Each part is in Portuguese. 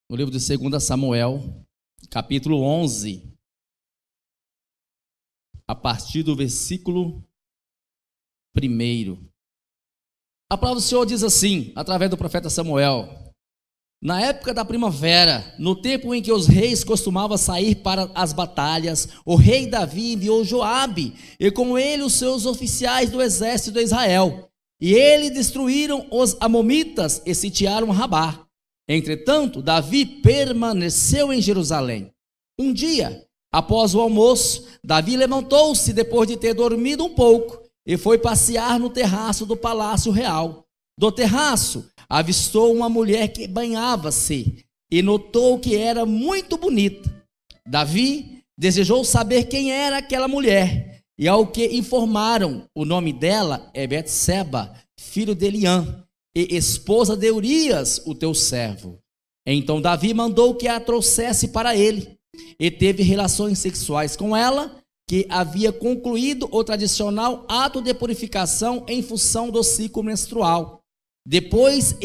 no livro de 2 Samuel, capítulo 11, a partir do versículo 1. A palavra do Senhor diz assim, através do profeta Samuel: na época da primavera, no tempo em que os reis costumavam sair para as batalhas, o rei Davi enviou Joabe e com ele os seus oficiais do exército de Israel. E eles destruíram os amonitas e sitiaram Rabá. Entretanto, Davi permaneceu em Jerusalém. Um dia, após o almoço, Davi levantou-se depois de ter dormido um pouco e foi passear no terraço do palácio real. Do terraço, avistou uma mulher que banhava-se e notou que era muito bonita. Davi desejou saber quem era aquela mulher, e ao que informaram, o nome dela é Betseba, filho de Eliã, e esposa de Urias, o teu servo. Então Davi mandou que a trouxesse para ele, e teve relações sexuais com ela, que havia concluído o tradicional ato de purificação em função do ciclo menstrual. Depois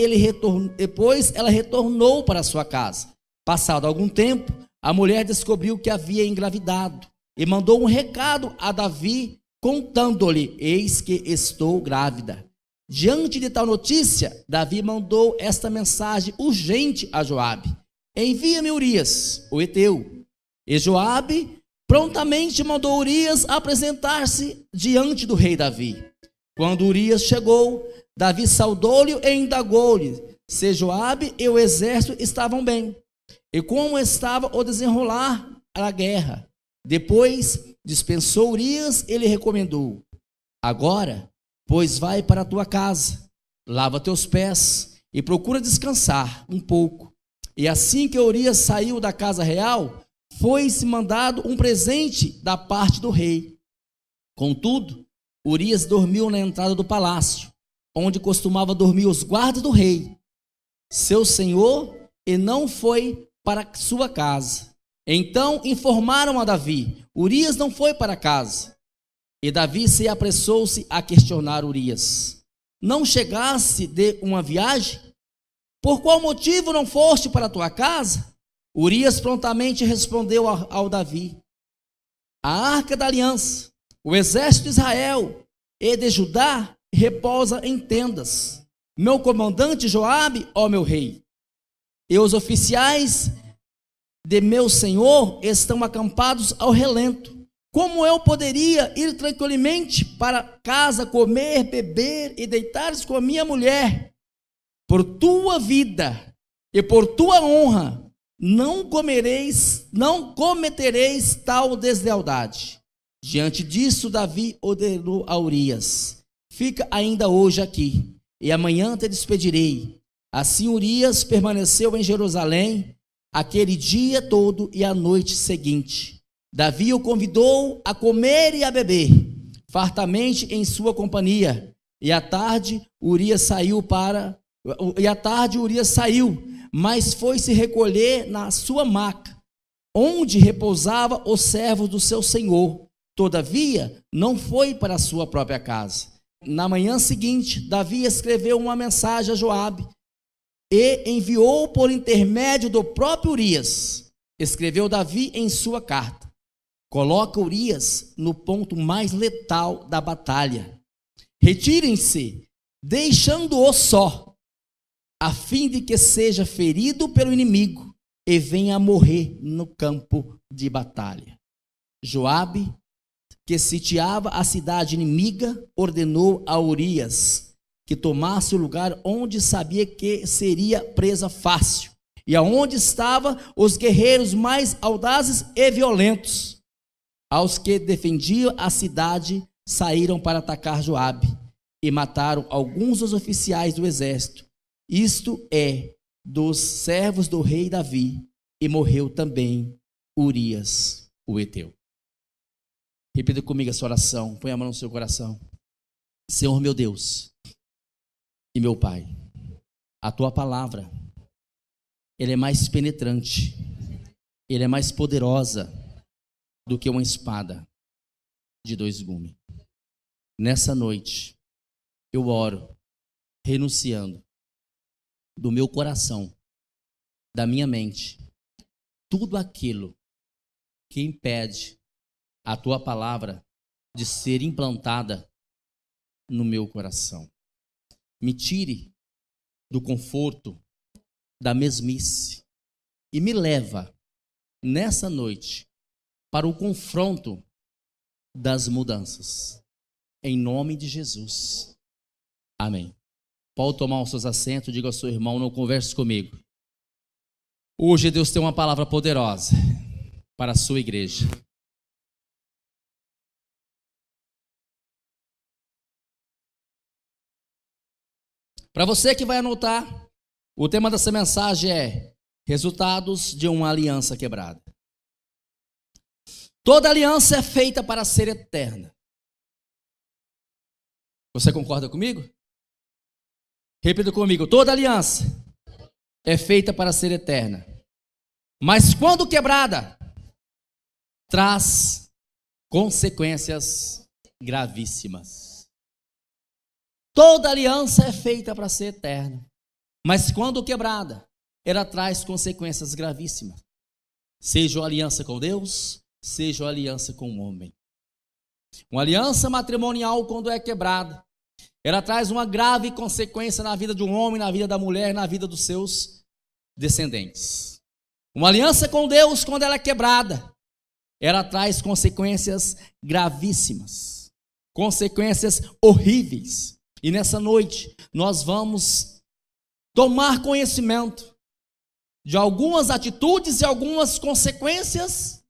ela retornou para sua casa. Passado algum tempo, a mulher descobriu que havia engravidado e mandou um recado a Davi, contando-lhe: eis que estou grávida. Diante de tal notícia, Davi mandou esta mensagem urgente a Joabe: envia-me Urias, o heteu. E Joabe prontamente mandou Urias apresentar-se diante do rei Davi. Quando Urias chegou, Davi saudou-lhe e indagou-lhe se Joabe e o exército estavam bem, e como estava o desenrolar da guerra. Depois dispensou Urias e lhe recomendou: agora, pois, vai para a tua casa, lava teus pés e procura descansar um pouco. E assim que Urias saiu da casa real, foi-se mandado um presente da parte do rei. Contudo, Urias dormiu na entrada do palácio, onde costumava dormir os guardas do rei, seu senhor, e não foi para sua casa. Então informaram a Davi: Urias não foi para casa. E Davi se apressou-se a questionar Urias: não chegaste de uma viagem? Por qual motivo não foste para a tua casa? Urias prontamente respondeu ao Davi: a arca da aliança, o exército de Israel e de Judá repousa em tendas. Meu comandante Joabe, ó meu rei, e os oficiais de meu senhor estão acampados ao relento. Como eu poderia ir tranquilamente para casa, comer, beber e deitar-se com a minha mulher? Por tua vida e por tua honra, não cometereis tal deslealdade. Diante disso, Davi ordenou a Urias: fica ainda hoje aqui, e amanhã te despedirei. Assim Urias permaneceu em Jerusalém aquele dia todo e a noite seguinte. Davi o convidou a comer e a beber fartamente em sua companhia. E à tarde Urias saiu, mas foi se recolher na sua maca, onde repousava os servos do seu senhor. Todavia, não foi para a sua própria casa. Na manhã seguinte, Davi escreveu uma mensagem a Joabe e enviou por intermédio do próprio Urias. Escreveu Davi em sua carta: coloca Urias no ponto mais letal da batalha. Retirem-se, deixando-o só, a fim de que seja ferido pelo inimigo e venha a morrer no campo de batalha. Joabe, que sitiava a cidade inimiga, ordenou a Urias que tomasse o lugar onde sabia que seria presa fácil, e aonde estavam os guerreiros mais audazes e violentos. Aos que defendiam a cidade saíram para atacar Joabe e mataram alguns dos oficiais do exército, isto é, dos servos do rei Davi, e morreu também Urias, o heteu. Repita comigo essa oração, põe a mão no seu coração. Senhor meu Deus e meu Pai, a tua palavra, ela é mais penetrante, ela é mais poderosa do que uma espada de dois gumes. Nessa noite, eu oro, renunciando do meu coração da minha mente tudo aquilo que impede a tua palavra de ser implantada no meu coração. Me tire do conforto, da mesmice e me leva nessa noite para o confronto das mudanças. Em nome de Jesus. Amém. Pode tomar os seus assentos, diga ao seu irmão, não converse comigo. Hoje Deus tem uma palavra poderosa para a sua igreja. Para você que vai anotar, o tema dessa mensagem é resultados de uma aliança quebrada. Toda aliança é feita para ser eterna. Você concorda comigo? Repita comigo, toda aliança é feita para ser eterna. Mas quando quebrada, traz consequências gravíssimas. Toda aliança é feita para ser eterna. Mas quando quebrada, ela traz consequências gravíssimas. Seja a aliança com Deus, seja a aliança com o homem. Uma aliança matrimonial, quando é quebrada, ela traz uma grave consequência na vida de um homem, na vida da mulher, na vida dos seus descendentes. Uma aliança com Deus, quando ela é quebrada, ela traz consequências gravíssimas, consequências horríveis. E nessa noite, nós vamos tomar conhecimento de algumas atitudes e algumas consequências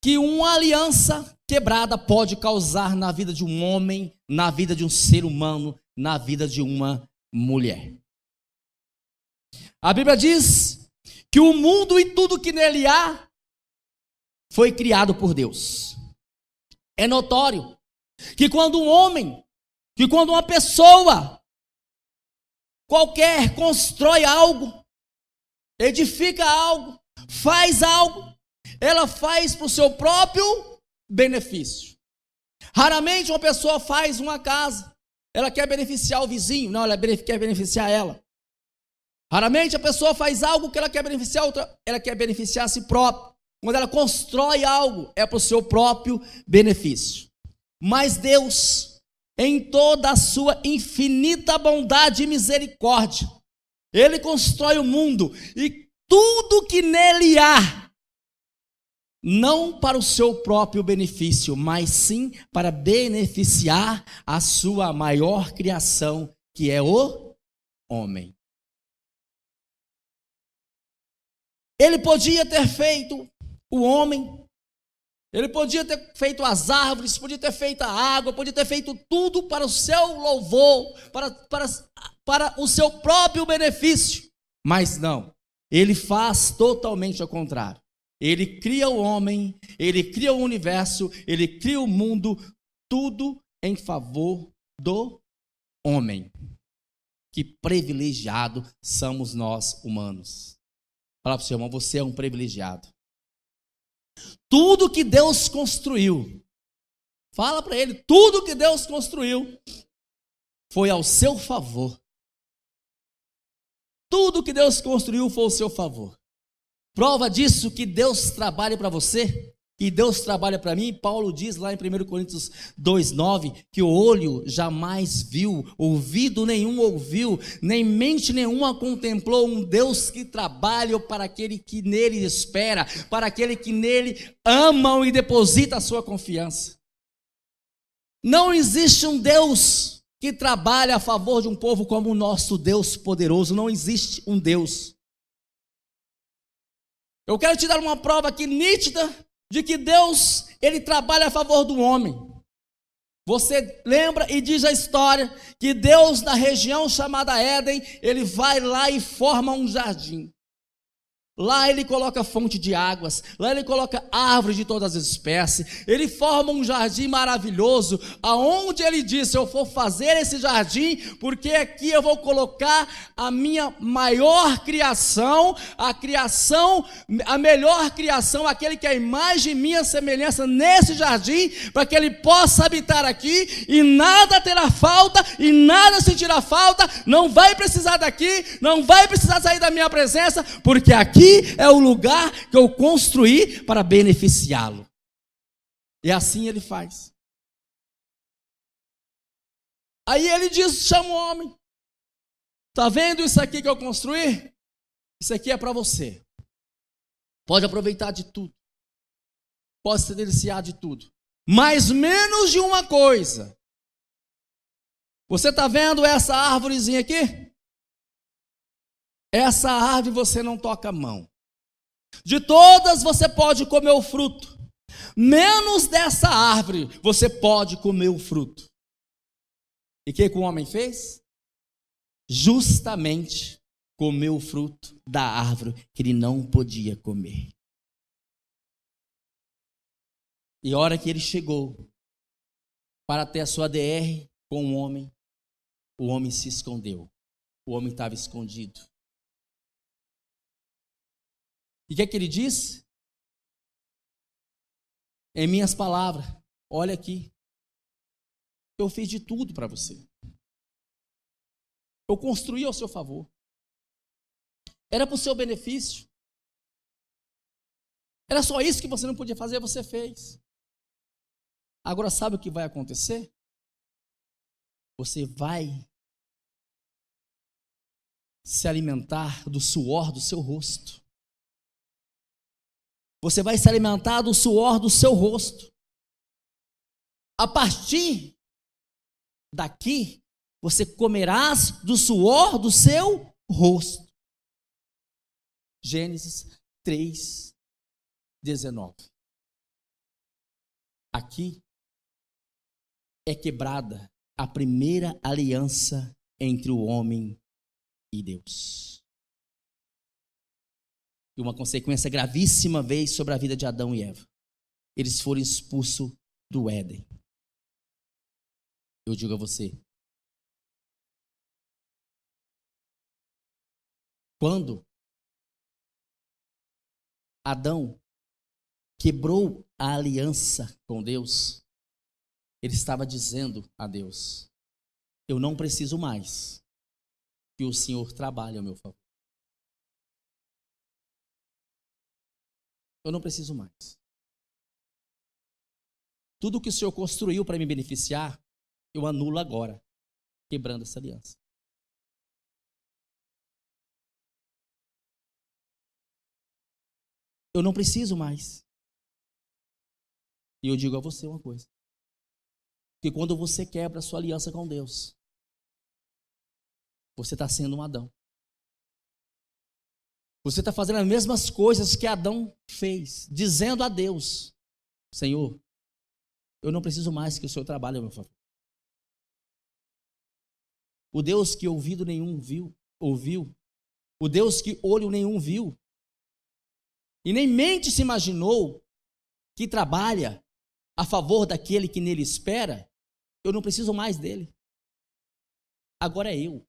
que uma aliança quebrada pode causar na vida de um homem, na vida de um ser humano, na vida de uma mulher. A Bíblia diz que o mundo e tudo que nele há foi criado por Deus. É notório que quando um homem, que quando uma pessoa qualquer constrói algo, edifica algo, faz algo, ela faz para o seu próprio benefício. Raramente uma pessoa faz uma casa, ela quer beneficiar o vizinho, não, ela quer beneficiar ela. Raramente a pessoa faz algo que ela quer beneficiar outra, ela quer beneficiar a si própria. Quando ela constrói algo, é para o seu próprio benefício. Mas Deus, em toda a sua infinita bondade e misericórdia, Ele constrói o mundo e tudo que nele há, não para o seu próprio benefício, mas sim para beneficiar a sua maior criação, que é o homem. Ele podia ter feito o homem, ele podia ter feito as árvores, podia ter feito a água, podia ter feito tudo para o seu louvor, para o seu próprio benefício. Mas não, ele faz totalmente ao contrário. Ele cria o homem, ele cria o universo, ele cria o mundo, tudo em favor do homem. Que privilegiado somos nós humanos. Fala para o seu irmão, você é um privilegiado. Tudo que Deus construiu, fala para ele, tudo que Deus construiu foi ao seu favor. Tudo que Deus construiu foi ao seu favor. Prova disso que Deus trabalha para você, que Deus trabalha para mim. Paulo diz lá em 1 Coríntios 2,9, que o olho jamais viu, ouvido nenhum ouviu, nem mente nenhuma contemplou um Deus que trabalha para aquele que nele espera, para aquele que nele amam e deposita a sua confiança. Não existe um Deus que trabalha a favor de um povo como o nosso Deus poderoso, não existe um Deus. Eu quero te dar uma prova aqui nítida de que Deus, Ele trabalha a favor do homem. Você lembra e diz a história que Deus, na região chamada Éden, Ele vai lá e forma um jardim. Lá ele coloca fonte de águas, lá ele coloca árvores de todas as espécies, ele forma um jardim maravilhoso, aonde ele diz, eu vou fazer esse jardim, porque aqui eu vou colocar a minha maior criação, a melhor criação, aquele que é a imagem e minha semelhança nesse jardim, para que ele possa habitar aqui, e nada terá falta, e nada sentirá falta, não vai precisar daqui, não vai precisar sair da minha presença, porque aqui é o lugar que eu construí para beneficiá-lo. E assim ele faz. Aí ele diz, chama o homem. Está vendo isso aqui que eu construí? Isso aqui é para você. Pode aproveitar de tudo. Pode se deliciar de tudo. Mas menos de uma coisa. Você está vendo essa árvorezinha aqui? Essa árvore você não toca a mão. De todas você pode comer o fruto. Menos dessa árvore você pode comer o fruto. E o que o homem fez? Justamente comeu o fruto da árvore que ele não podia comer. E a hora que ele chegou para ter a sua DR com o homem se escondeu. O homem estava escondido. E o que é que ele disse? Em minhas palavras, olha aqui, eu fiz de tudo para você. Eu construí ao seu favor. Era para o seu benefício. Era só isso que você não podia fazer, você fez. Agora sabe o que vai acontecer? Você vai se alimentar do suor do seu rosto. Você vai se alimentar do suor do seu rosto. A partir daqui, você comerás do suor do seu rosto. Gênesis 3:19. Aqui é quebrada a primeira aliança entre o homem e Deus. E uma consequência gravíssima veio sobre a vida de Adão e Eva. Eles foram expulsos do Éden. Eu digo a você, quando Adão quebrou a aliança com Deus, ele estava dizendo a Deus, eu não preciso mais que o Senhor trabalhe ao meu favor. Eu não preciso mais. Tudo que o Senhor construiu para me beneficiar, eu anulo agora, quebrando essa aliança. Eu não preciso mais. E eu digo a você uma coisa. Que quando você quebra a sua aliança com Deus, você está sendo um Adão. Você está fazendo as mesmas coisas que Adão fez, dizendo a Deus, Senhor, eu não preciso mais que o Senhor trabalhe ao meu favor. O Deus que ouvido nenhum ouviu, o Deus que olho nenhum viu, e nem mente se imaginou que trabalha a favor daquele que nele espera, eu não preciso mais dele. Agora é eu.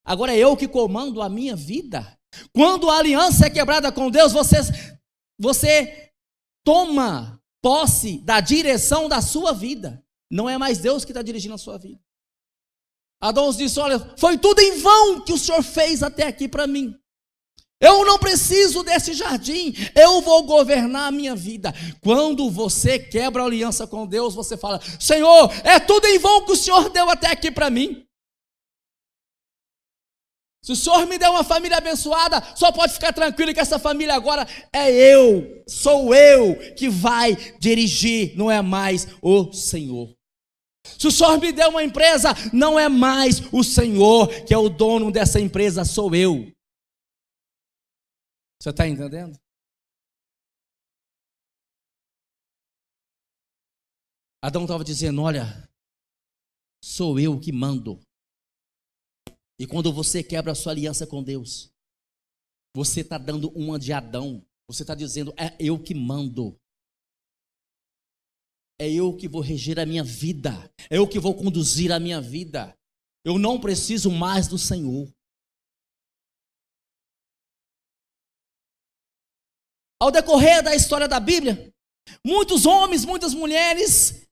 Agora é eu que comando a minha vida. Quando a aliança é quebrada com Deus, você toma posse da direção da sua vida. Não é mais Deus que está dirigindo a sua vida. Adão disse, olha, foi tudo em vão que o Senhor fez até aqui para mim. Eu não preciso desse jardim, eu vou governar a minha vida. Quando você quebra a aliança com Deus, você fala, Senhor, é tudo em vão que o Senhor deu até aqui para mim. Se o Senhor me der uma família abençoada, só pode ficar tranquilo que essa família agora sou eu que vai dirigir, não é mais o Senhor. Se o Senhor me der uma empresa, não é mais o Senhor que é o dono dessa empresa, sou eu. Você está entendendo? Adão estava dizendo, olha, sou eu que mando. E quando você quebra a sua aliança com Deus, Você está dando uma de Adão. Você está dizendo, é eu que mando. É eu que vou reger a minha vida. É eu que vou conduzir a minha vida. Eu não preciso mais do Senhor. Ao decorrer da história da Bíblia, muitos homens, muitas mulheres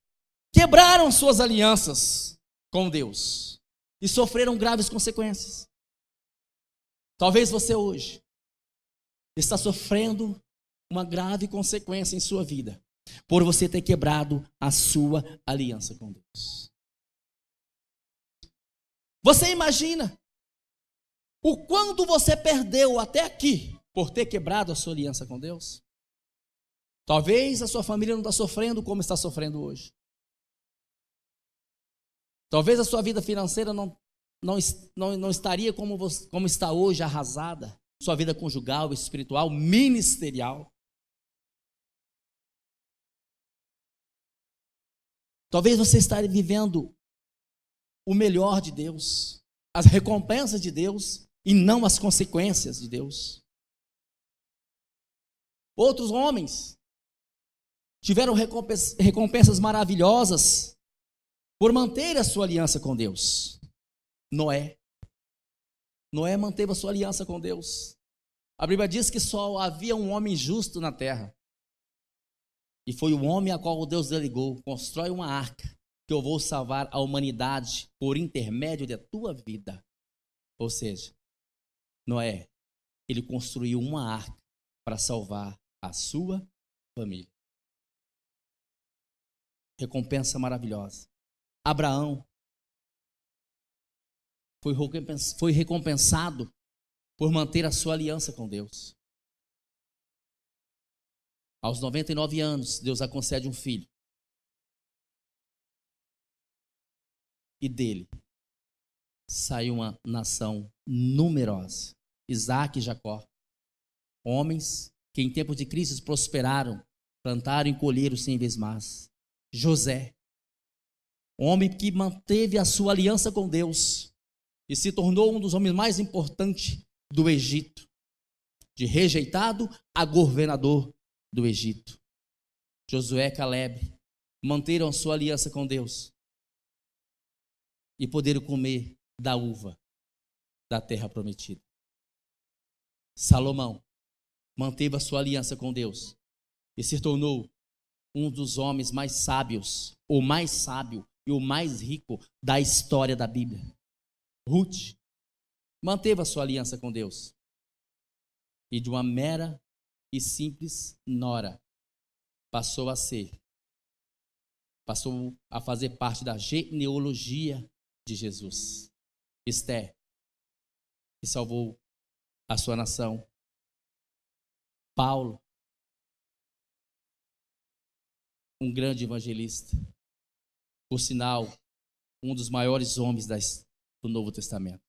quebraram suas alianças com Deus e sofreram graves consequências. Talvez você hoje está sofrendo uma grave consequência em sua vida por você ter quebrado a sua aliança com Deus. Você imagina o quanto você perdeu até aqui por ter quebrado a sua aliança com Deus? Talvez a sua família não está sofrendo como está sofrendo hoje. Talvez a sua vida financeira não estaria como está hoje, arrasada. Sua vida conjugal, espiritual, ministerial. Talvez você esteja vivendo o melhor de Deus, as recompensas de Deus e não as consequências de Deus. Outros homens tiveram recompensas maravilhosas por manter a sua aliança com Deus. Noé manteve a sua aliança com Deus. A Bíblia diz que só havia um homem justo na terra. E foi o homem a qual Deus delegou: constrói uma arca, que eu vou salvar a humanidade por intermédio da tua vida. Ou seja, Noé, ele construiu uma arca para salvar a sua família. Recompensa maravilhosa. Abraão foi recompensado por manter a sua aliança com Deus. Aos 99 anos, Deus a concede um filho. E dele saiu uma nação numerosa. Isaac e Jacó. Homens que em tempos de crise prosperaram, plantaram e colheram 100 vezes mais. José. Homem que manteve a sua aliança com Deus e se tornou um dos homens mais importantes do Egito. De rejeitado a governador do Egito. Josué e Caleb manteram a sua aliança com Deus e poderam comer da uva da terra prometida. Salomão manteve a sua aliança com Deus e se tornou um dos homens mais sábios, o mais sábio e o mais rico da história da Bíblia. Ruth manteve a sua aliança com Deus e de uma mera e simples nora passou a fazer parte da genealogia de Jesus. Esther, que salvou a sua nação. Paulo, um grande evangelista, por sinal, um dos maiores homens do Novo Testamento.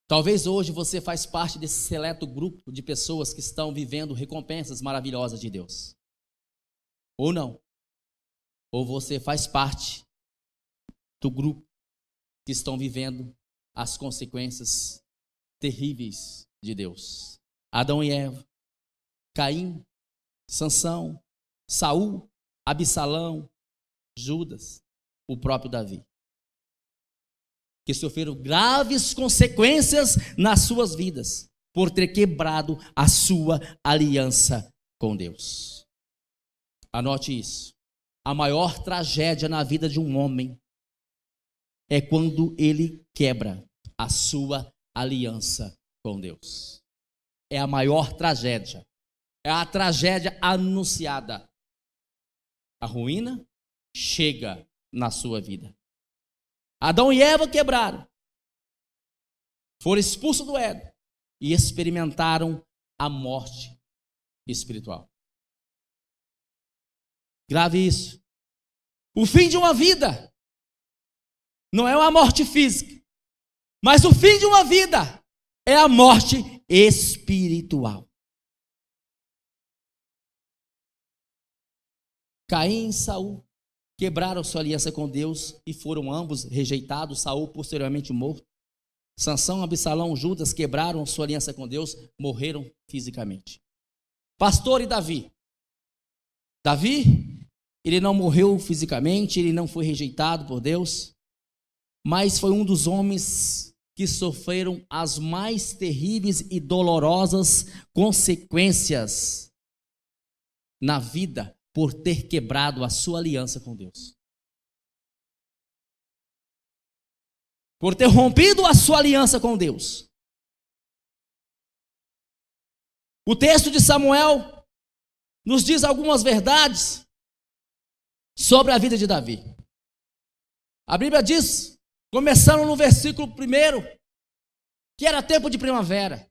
Talvez hoje você faz parte desse seleto grupo de pessoas que estão vivendo recompensas maravilhosas de Deus. Ou não. Ou você faz parte do grupo que estão vivendo as consequências terríveis de Deus. Adão e Eva, Caim, Sansão, Saul, Absalão, Judas, o próprio Davi, que sofreram graves consequências nas suas vidas por ter quebrado a sua aliança com Deus. Anote isso. A maior tragédia na vida de um homem é quando ele quebra a sua aliança com Deus. É a maior tragédia. É a tragédia anunciada. A ruína chega na sua vida. Adão e Eva quebraram, foram expulsos do Éden e experimentaram a morte espiritual. Grave isso. O fim de uma vida não é uma morte física, mas o fim de uma vida é a morte espiritual. Caim e Saul quebraram sua aliança com Deus e foram ambos rejeitados, Saul posteriormente morto. Sansão, Absalão, Judas quebraram sua aliança com Deus, morreram fisicamente. Pastor e Davi. Davi, ele não morreu fisicamente, ele não foi rejeitado por Deus, mas foi um dos homens que sofreram as mais terríveis e dolorosas consequências na vida por ter quebrado a sua aliança com Deus. Por ter rompido a sua aliança com Deus. O texto de Samuel nos diz algumas verdades sobre a vida de Davi. A Bíblia diz, começando no versículo 1, que era tempo de primavera,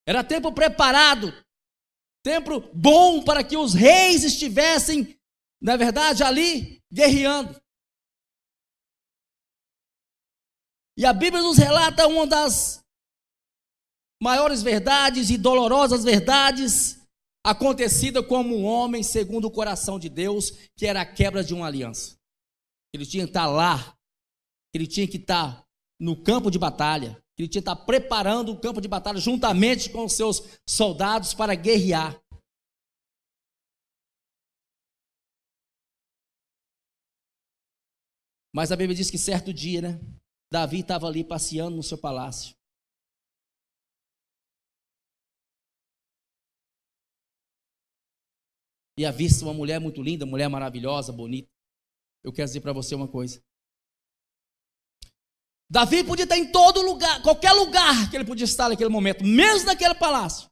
era tempo preparado, tempo bom para que os reis estivessem, na verdade, ali guerreando. E a Bíblia nos relata uma das maiores verdades e dolorosas verdades acontecida como um homem segundo o coração de Deus, que era a quebra de uma aliança. Ele tinha que estar lá, ele tinha que estar no campo de batalha, ele tinha que estar preparando o campo de batalha juntamente com os seus soldados para guerrear. Mas a Bíblia diz que certo dia, Davi estava ali passeando no seu palácio. E havia visto uma mulher muito linda, mulher maravilhosa, bonita. Eu quero dizer para você uma coisa. Davi podia estar em todo lugar, qualquer lugar que ele podia estar naquele momento, mesmo naquele palácio.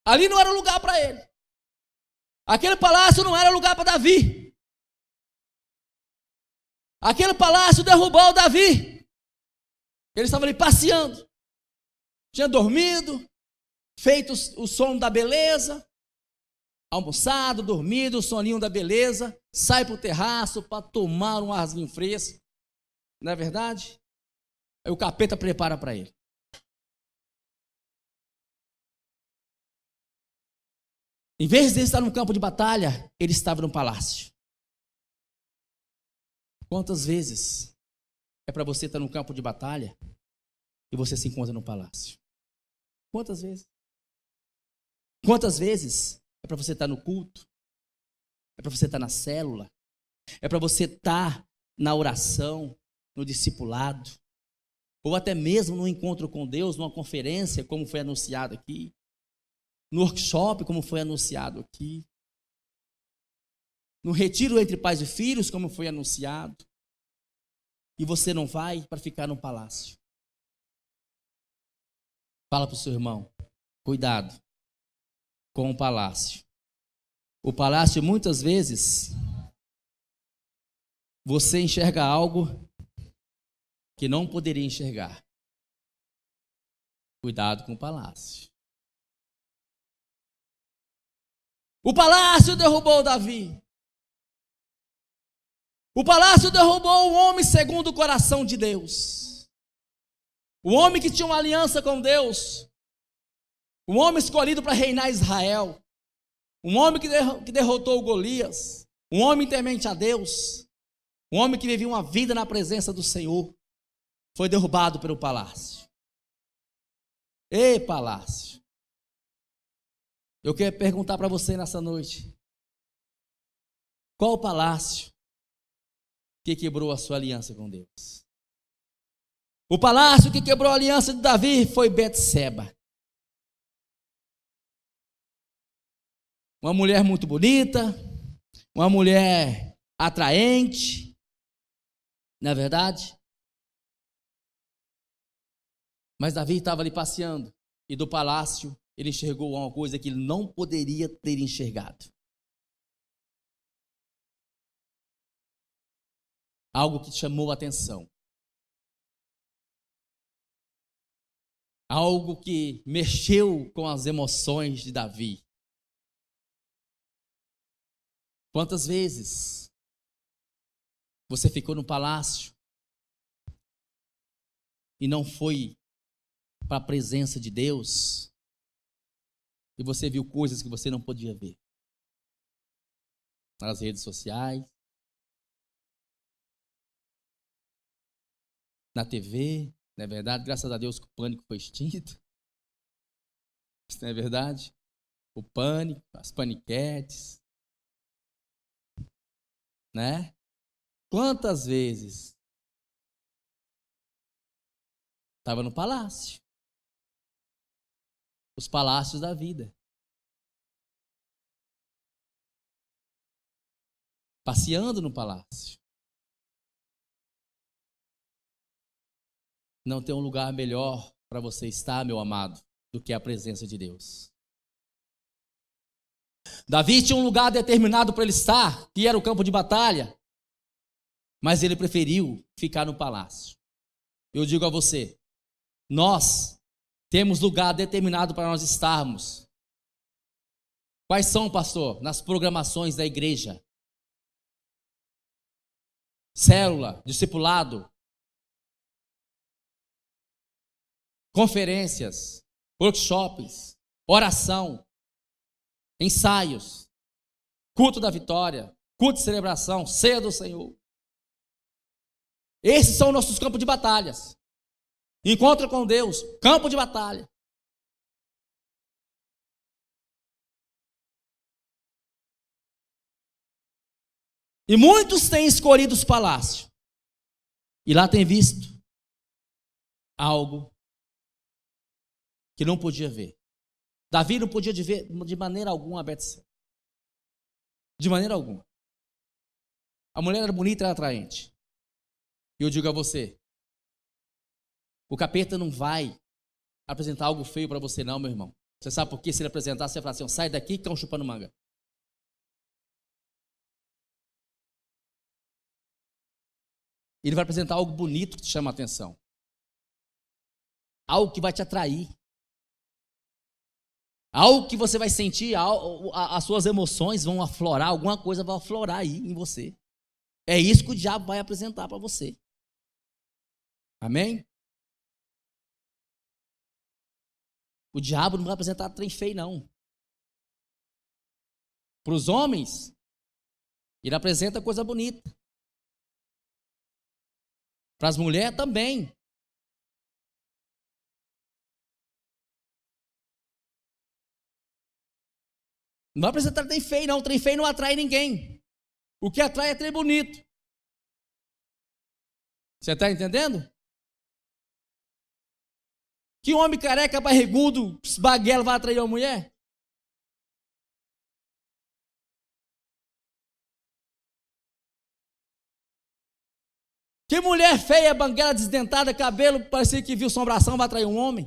Ali não era lugar para ele. Aquele palácio não era lugar para Davi. Aquele palácio derrubou Davi. Ele estava ali passeando. Tinha dormido, feito o sono da beleza, almoçado, dormido, o soninho da beleza, sai para o terraço para tomar um arzinho fresco. Não é verdade? Aí o capeta prepara para ele. Em vez de ele estar no campo de batalha, ele estava no palácio. Quantas vezes é para você estar no campo de batalha e você se encontra no palácio? Quantas vezes? Quantas vezes é para você estar no culto? É para você estar na célula? É para você estar na oração, no discipulado? Ou até mesmo no encontro com Deus, numa conferência, como foi anunciado aqui? No workshop, como foi anunciado aqui? No retiro entre pais e filhos, como foi anunciado? E você não vai para ficar no palácio. Fala para o seu irmão, cuidado com o palácio. O palácio, muitas vezes, você enxerga algo que não poderia enxergar. Cuidado com o palácio. O palácio derrubou Davi. O palácio derrubou o homem segundo o coração de Deus. O homem que tinha uma aliança com Deus. Um homem escolhido para reinar Israel. Um homem que derrotou Golias. Um homem temente a Deus. Um homem que vivia uma vida na presença do Senhor. Foi derrubado pelo palácio. Ei, palácio. Eu quero perguntar para você nessa noite. Qual o palácio que quebrou a sua aliança com Deus? O palácio que quebrou a aliança de Davi foi Betseba. Uma mulher muito bonita, uma mulher atraente, não é verdade? Mas Davi estava ali passeando e do palácio ele enxergou uma coisa que ele não poderia ter enxergado. Algo que chamou a atenção. Algo que mexeu com as emoções de Davi. Quantas vezes você ficou no palácio e não foi para a presença de Deus e você viu coisas que você não podia ver nas redes sociais, na TV, Não é verdade? Graças a Deus que o pânico foi extinto. Isso não é verdade? O pânico, as paniquetes, né? Quantas vezes estava no palácio? Os palácios da vida. Passeando no palácio. Não tem um lugar melhor para você estar, meu amado, do que a presença de Deus. Davi tinha um lugar determinado para ele estar, que era o campo de batalha, mas ele preferiu ficar no palácio. Eu digo a você, nós temos lugar determinado para nós estarmos. Quais são, pastor? Nas programações da igreja. Célula, discipulado, conferências, workshops, oração, ensaios, culto da vitória, culto de celebração, ceia do Senhor. Esses são nossos campos de batalhas. Encontro com Deus, campo de batalha. E muitos têm escolhido os palácios. E lá têm visto algo que não podia ver. Davi não podia ver de maneira alguma a Betseba. De maneira alguma. A mulher era bonita e era atraente. E eu digo a você, o capeta não vai apresentar algo feio para você não, meu irmão. Você sabe por quê? Se ele apresentar, você vai falar assim, sai daqui, cão chupando manga. Ele vai apresentar algo bonito que te chama a atenção. Algo que vai te atrair. Algo que você vai sentir, as suas emoções vão aflorar, alguma coisa vai aflorar aí em você. É isso que o diabo vai apresentar para você. Amém? O diabo não vai apresentar trem feio, não. Para os homens, ele apresenta coisa bonita. Para as mulheres também. Não vai apresentar trem feio, não. Trem feio não atrai ninguém. O que atrai é trem bonito. Você está entendendo? Que homem careca, barrigudo, esbaguelo vai atrair uma mulher? Que mulher feia, banguela, desdentada, cabelo, parecia que viu assombração, vai atrair um homem?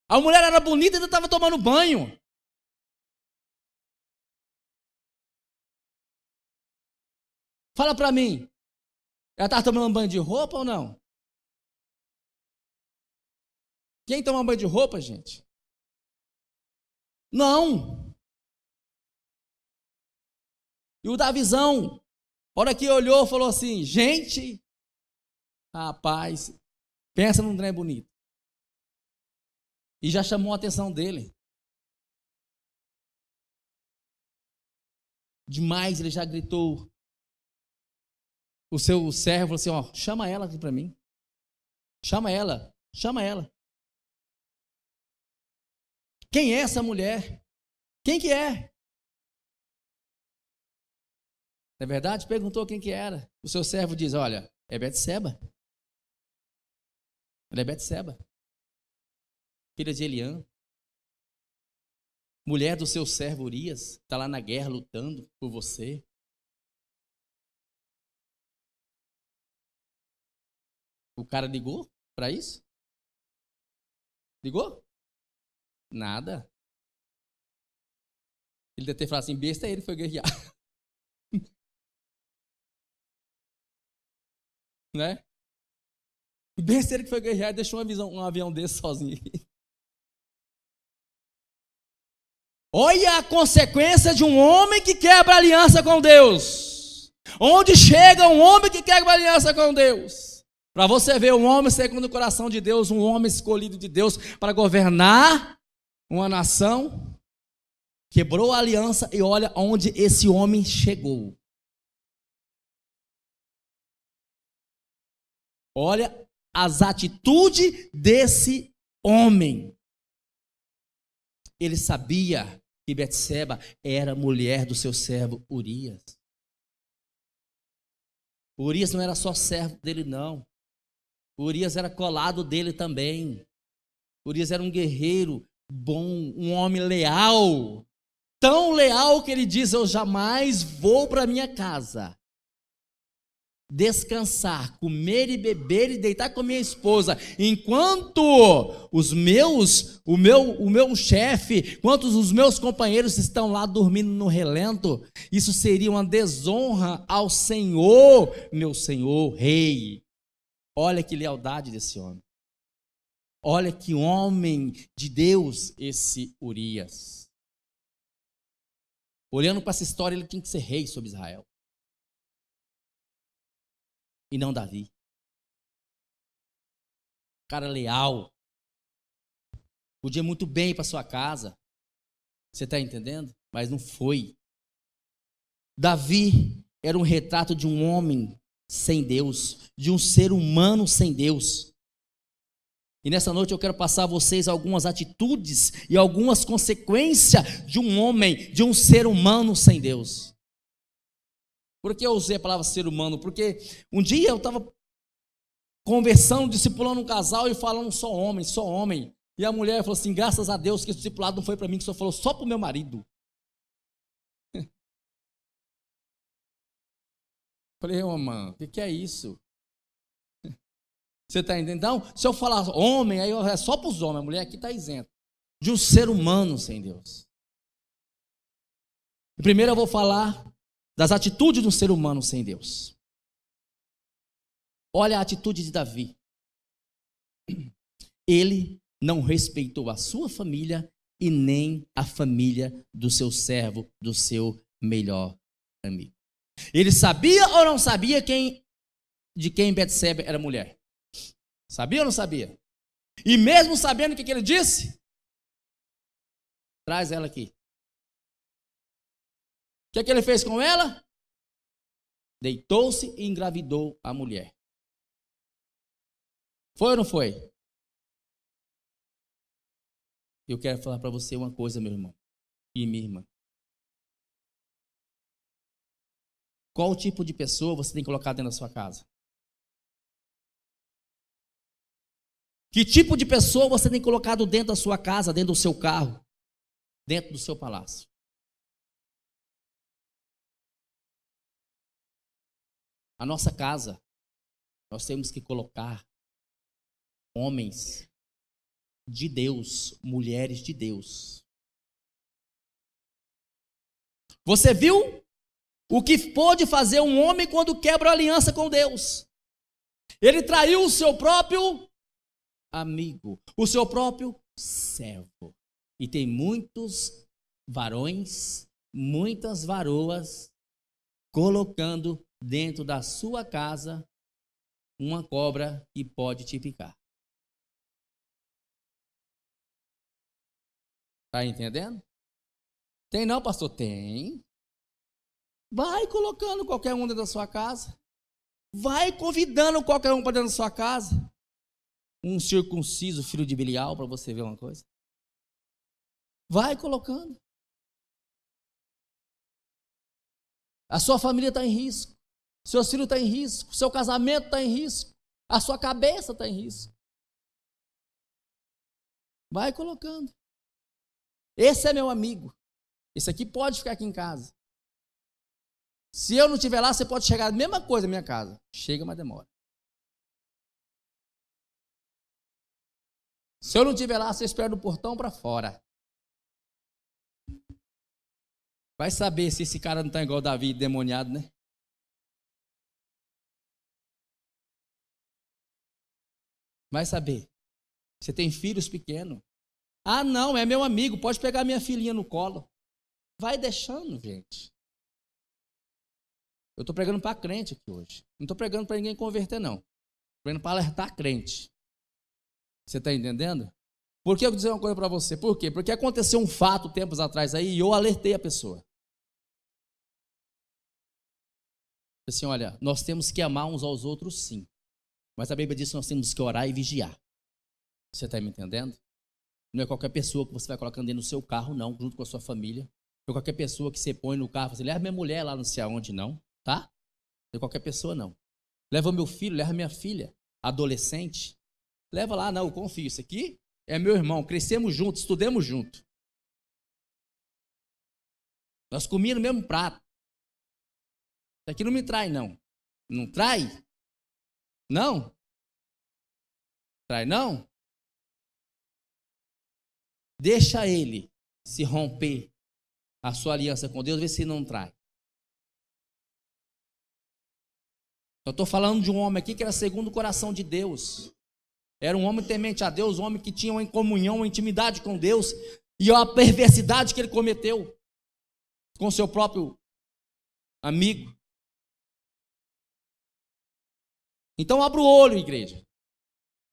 A mulher era bonita e ainda estava tomando banho. Fala para mim, ela estava tomando banho de roupa ou não? Quem toma banho de roupa, gente? Não. E o Davizão, a hora que olhou, falou assim, gente, rapaz, pensa num trem bonito. E já chamou a atenção dele. Demais, ele já gritou. O seu servo falou assim, ó, chama ela aqui para mim. Chama ela. Quem é essa mulher? Quem que é? Na verdade, perguntou quem que era. O seu servo diz, olha, é Betseba. Ela é Betseba. Filha de Eliã. Mulher do seu servo Urias. Está lá na guerra lutando por você. O cara ligou para isso? Ligou? Nada. Ele deve ter falado assim, besta, ele foi guerrear. Né? Besta, ele que foi guerrear e deixou um avião desse sozinho aqui. Olha a consequência de um homem que quebra aliança com Deus. Onde chega um homem que quebra aliança com Deus? Para você ver um homem segundo o coração de Deus, um homem escolhido de Deus para governar uma nação, quebrou a aliança e olha onde esse homem chegou. Olha as atitudes desse homem. Ele sabia que Betseba era mulher do seu servo Urias. Urias não era só servo dele, não. Urias era colado dele também. Urias era um guerreiro bom, um homem leal. Tão leal que ele diz: eu jamais vou para minha casa descansar, comer e beber e deitar com a minha esposa, enquanto o meu chefe, enquanto os meus companheiros estão lá dormindo no relento. Isso seria uma desonra ao Senhor, meu Senhor, rei. Olha que lealdade desse homem. Olha que homem de Deus esse Urias. Olhando para essa história, ele tinha que ser rei sobre Israel. E não Davi. Cara leal. Podia muito bem ir para sua casa. Você está entendendo? Mas não foi. Davi era um retrato de um homem sem Deus, de um ser humano sem Deus. E nessa noite eu quero passar a vocês algumas atitudes e algumas consequências de um homem, de um ser humano sem Deus. Por que eu usei a palavra ser humano? Porque um dia eu estava conversando, discipulando um casal e falando só homem, só homem. E a mulher falou assim: graças a Deus que esse discipulado não foi para mim, que só falou só para o meu marido. Falei: ô, mano, o que é isso? Você está entendendo? Então, se eu falar homem, aí é só para os homens, a mulher aqui está isenta. De um ser humano sem Deus. Primeiro eu vou falar das atitudes de um ser humano sem Deus. Olha a atitude de Davi. Ele não respeitou a sua família e nem a família do seu servo, do seu melhor amigo. Ele sabia ou não sabia de quem Betseba era mulher? Sabia ou não sabia? E mesmo sabendo o que ele disse? Traz ela aqui. O que ele fez com ela? Deitou-se e engravidou a mulher. Foi ou não foi? Eu quero falar para você uma coisa, meu irmão e minha irmã. Qual tipo de pessoa você tem que colocar dentro da sua casa? Que tipo de pessoa você tem colocado dentro da sua casa, dentro do seu carro, dentro do seu palácio? A nossa casa, nós temos que colocar homens de Deus, mulheres de Deus. Você viu o que pode fazer um homem quando quebra a aliança com Deus? Ele traiu o seu próprio amigo, o seu próprio servo. E tem muitos varões, muitas varoas colocando dentro da sua casa uma cobra que pode te picar. Está entendendo? Tem não, pastor? Tem. Vai colocando qualquer um dentro da sua casa. Vai convidando qualquer um para dentro da sua casa. Um circunciso, filho de Belial, para você ver uma coisa. Vai colocando. A sua família está em risco. Seus filhos estão em risco. Seu casamento está em risco. A sua cabeça está em risco. Vai colocando. Esse é meu amigo. Esse aqui pode ficar aqui em casa. Se eu não estiver lá, você pode chegar a mesma coisa na minha casa. Chega, mas demora. Se eu não estiver lá, você espera do portão para fora. Vai saber se esse cara não está igual Davi, demoniado, né? Vai saber. Você tem filhos pequenos. Ah, não, é meu amigo, pode pegar minha filhinha no colo. Vai deixando, gente. Eu estou pregando para crente aqui hoje. Não estou pregando para ninguém converter, não. Estou pregando para alertar crente. Você está entendendo? Por que eu vou dizer uma coisa para você? Por quê? Porque aconteceu um fato tempos atrás aí e eu alertei a pessoa. Assim, olha, nós temos que amar uns aos outros sim. Mas a Bíblia diz que nós temos que orar e vigiar. Você está me entendendo? Não é qualquer pessoa que você vai colocando dentro do seu carro, não, junto com a sua família. Não é qualquer pessoa que você põe no carro e fala assim, leva minha mulher lá não sei aonde, não, tá? Não é qualquer pessoa, não. Leva meu filho, leva minha filha, adolescente. Leva lá, não, eu confio. Isso aqui é meu irmão, crescemos juntos, estudemos juntos. Nós comíamos no mesmo prato. Isso aqui não me trai, não. Não trai? Não? Trai, não? Deixa ele se romper a sua aliança com Deus, vê se não trai. Eu estou falando de um homem aqui que era segundo o coração de Deus. Era um homem temente a Deus, um homem que tinha uma comunhão, uma intimidade com Deus. E a perversidade que ele cometeu com seu próprio amigo. Então abra o olho, igreja.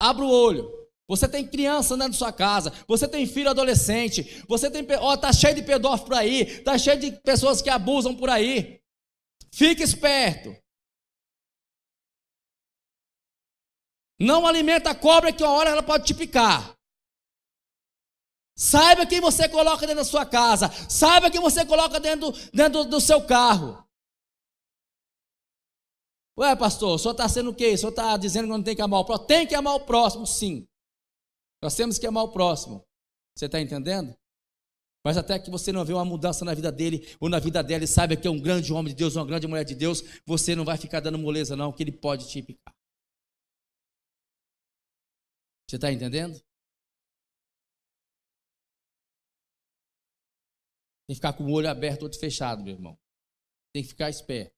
Abra o olho. Você tem criança andando na sua casa, você tem filho adolescente, você tem, tá cheio de pedófilo por aí, tá cheio de pessoas que abusam por aí. Fique esperto. Não alimenta a cobra que uma hora ela pode te picar. Saiba quem você coloca dentro da sua casa, saiba quem você coloca dentro do seu carro. Ué, pastor, o senhor está sendo o quê? O senhor está dizendo que não tem que amar o próximo? Tem que amar o próximo, sim. Nós temos que amar o próximo. Você está entendendo? Mas até que você não vê uma mudança na vida dele ou na vida dela e saiba que é um grande homem de Deus, uma grande mulher de Deus, você não vai ficar dando moleza não, que ele pode te picar. Você está entendendo? Tem que ficar com o olho aberto, outro fechado, meu irmão. Tem que ficar esperto.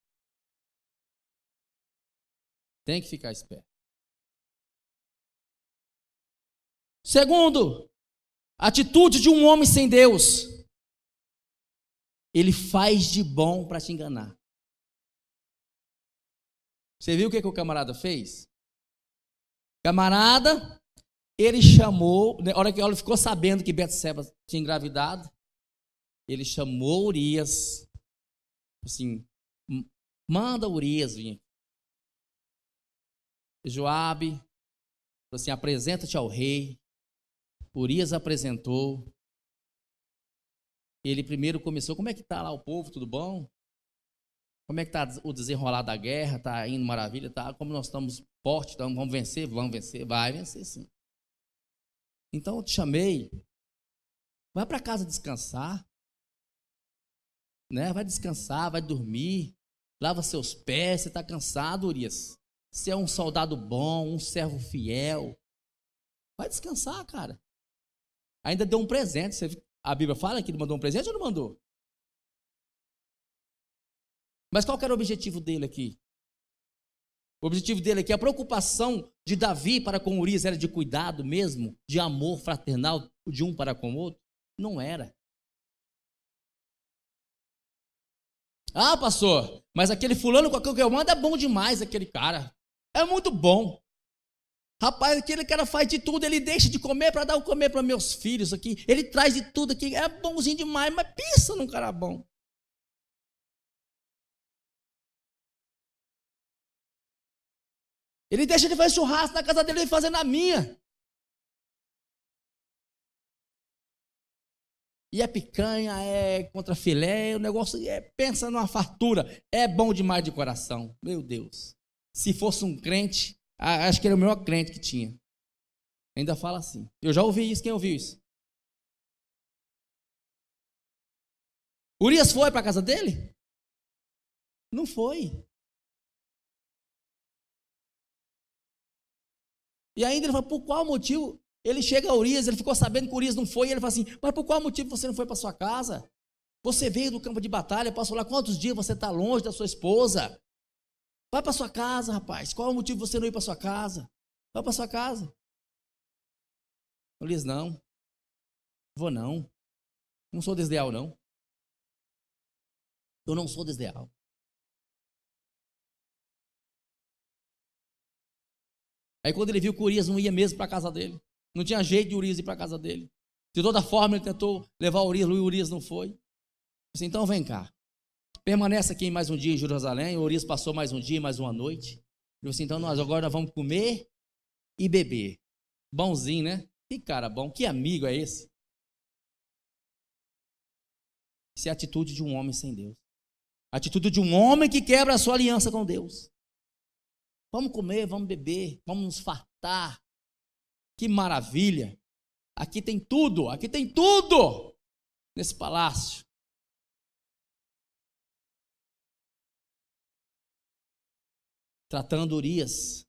Tem que ficar esperto. Segundo, atitude de um homem sem Deus. Ele faz de bom para te enganar. Você viu o que o camarada fez? Camarada, ele chamou, na hora que ele ficou sabendo que Betseba tinha engravidado, ele chamou Urias, assim, manda Urias vir. Joabe, falou assim, apresenta-te ao rei. Urias apresentou. Ele primeiro começou, como é que está lá o povo, tudo bom? Como é que está o desenrolar da guerra? Está indo maravilha? Tá? Como nós estamos fortes, então vamos vencer? Vamos vencer, vai vencer sim. Então eu te chamei, vai para casa descansar, né? Vai descansar, vai dormir, lava seus pés, você está cansado, Urias. Você é um soldado bom, um servo fiel, vai descansar, cara. Ainda deu um presente. A Bíblia fala que ele mandou um presente ou não mandou? Mas qual que era o objetivo dele aqui? O objetivo dele aqui, a preocupação de Davi para com Urias era de cuidado mesmo, de amor fraternal de um para com o outro? Não era. Ah, pastor, mas aquele fulano com aquilo que eu mando é bom demais, aquele cara. É muito bom. Rapaz, aquele cara faz de tudo, ele deixa de comer para dar o comer para meus filhos aqui. Ele traz de tudo aqui, é bonzinho demais, mas pensa num cara bom. Ele deixa de fazer churrasco na casa dele e fazer na minha. E é picanha, é contra filé, o negócio pensa numa fartura. É bom demais de coração, meu Deus. Se fosse um crente, acho que ele é o melhor crente que tinha. Ainda fala assim. Eu já ouvi isso, quem ouviu isso? Urias foi para a casa dele? Não foi. E ainda ele fala, por qual motivo? Ele chega a Urias, ele ficou sabendo que Urias não foi, e ele fala assim, mas por qual motivo você não foi para sua casa? Você veio do campo de batalha, passou lá quantos dias você está longe da sua esposa? Vai para sua casa, rapaz. Qual é o motivo de você não ir para sua casa? Vai para sua casa. Urias, não. Vou não. Não sou desleal, não. Eu não sou desleal. Aí quando ele viu que Urias não ia mesmo para a casa dele, não tinha jeito de Urias ir para a casa dele. De toda forma ele tentou levar Urias não foi. Disse, então vem cá. Permanece aqui mais um dia em Jerusalém. Urias passou mais um dia, mais uma noite. Ele falou assim, então agora nós vamos comer e beber. Bonzinho, né? Que cara bom, que amigo é esse? Isso é a atitude de um homem sem Deus. A atitude de um homem que quebra a sua aliança com Deus. Vamos comer, vamos beber, vamos nos fartar. Que maravilha. Aqui tem tudo nesse palácio. Tratando Urias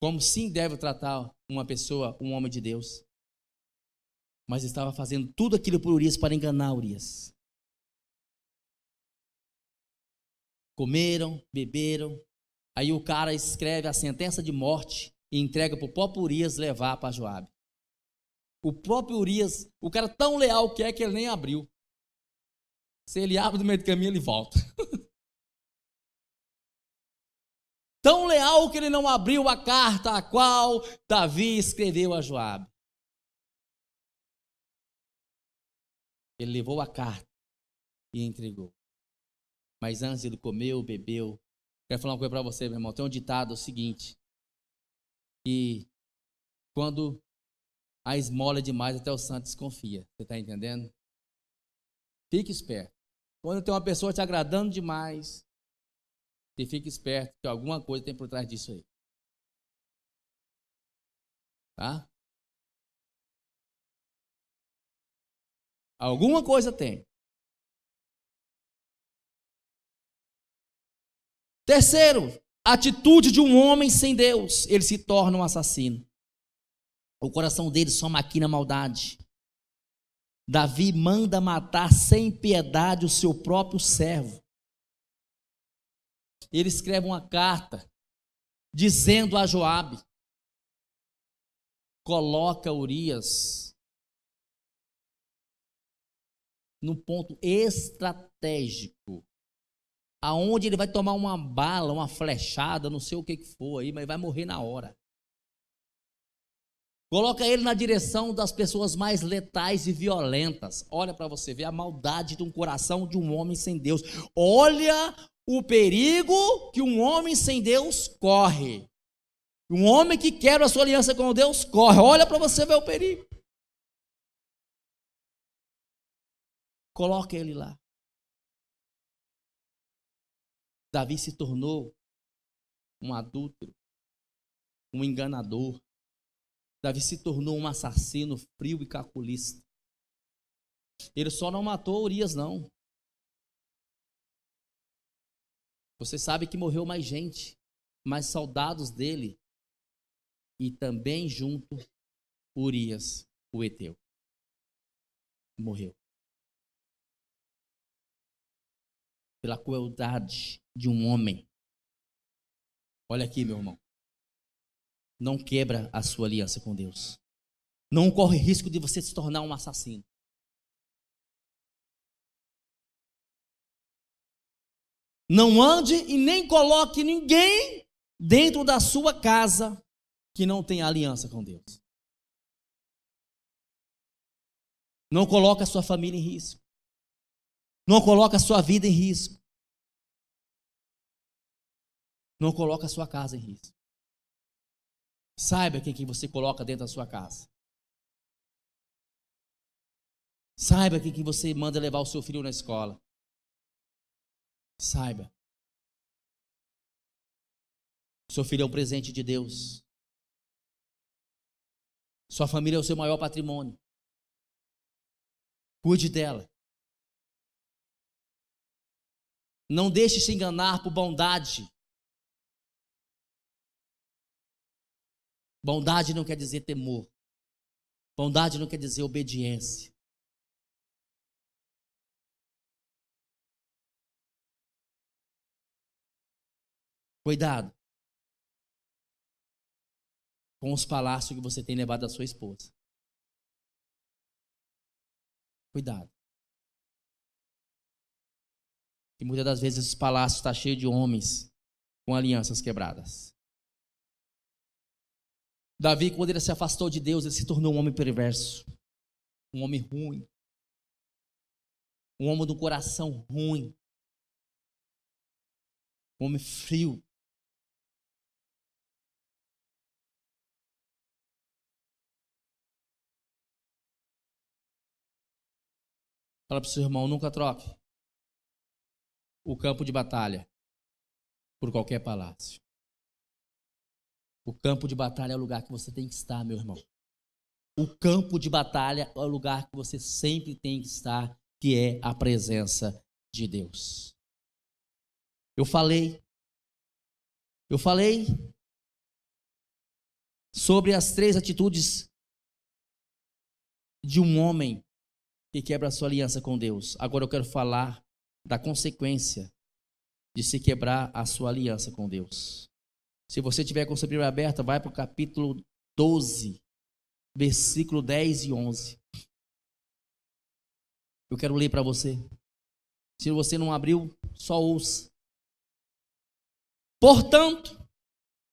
como sim deve tratar uma pessoa, um homem de Deus. Mas estava fazendo tudo aquilo por Urias para enganar Urias. Comeram, beberam. Aí o cara escreve a sentença de morte e entrega para o próprio Urias levar para Joabe. O próprio Urias, o cara tão leal que ele nem abriu. Se ele abre no meio do caminho, ele volta. Tão leal que ele não abriu a carta a qual Davi escreveu a Joabe. Ele levou a carta e entregou. Mas antes ele comeu, bebeu. Quero falar uma coisa para você, meu irmão. Tem um ditado seguinte, que quando a esmola é demais, até o santo desconfia. Você está entendendo? Fique esperto. Quando tem uma pessoa te agradando demais, você fica esperto que alguma coisa tem por trás disso aí. Tá? Alguma coisa tem. Terceiro, atitude de um homem sem Deus. Ele se torna um assassino. O coração dele só maquina maldade. Davi manda matar sem piedade o seu próprio servo. Ele escreve uma carta dizendo a Joabe: coloca Urias num ponto estratégico, aonde ele vai tomar uma bala, uma flechada, não sei o que for aí, mas vai morrer na hora. Coloca ele na direção das pessoas mais letais e violentas. Olha para você ver a maldade de um coração de um homem sem Deus. Olha o perigo que um homem sem Deus corre. Um homem que quebra a sua aliança com Deus corre. Olha para você ver o perigo. Coloca ele lá. Davi se tornou um adúltero, um enganador. Davi se tornou um assassino frio e calculista. Ele só não matou Urias, não. Você sabe que morreu mais gente, mais soldados dele. E também junto Urias, o heteu. Morreu. Pela crueldade de um homem. Olha aqui, meu irmão. Não quebra a sua aliança com Deus. Não corre risco de você se tornar um assassino. Não ande e nem coloque ninguém dentro da sua casa que não tem aliança com Deus. Não coloque a sua família em risco. Não coloque a sua vida em risco. Não coloque a sua casa em risco. Saiba quem que você coloca dentro da sua casa. Saiba quem que você manda levar o seu filho na escola. Saiba. O seu filho é um presente de Deus. Sua família é o seu maior patrimônio. Cuide dela. Não deixe se enganar por bondade. Bondade não quer dizer temor. Bondade não quer dizer obediência. Cuidado com os palácios que você tem levado da sua esposa. Cuidado. E muitas das vezes esse palácio está cheio de homens com alianças quebradas. Davi, quando ele se afastou de Deus, ele se tornou um homem perverso. Um homem ruim. Um homem do coração ruim. Um homem frio. Fala para o seu irmão, nunca troque o campo de batalha por qualquer palácio. O campo de batalha é o lugar que você tem que estar, meu irmão. O campo de batalha é o lugar que você sempre tem que estar, que é a presença de Deus. Eu falei sobre as 3 atitudes de um homem que quebra a sua aliança com Deus. Agora eu quero falar da consequência de se quebrar a sua aliança com Deus. Se você tiver com sua Bíblia aberta, vai para o capítulo 12, versículo 10 e 11. Eu quero ler para você. Se você não abriu, só ouça. Portanto,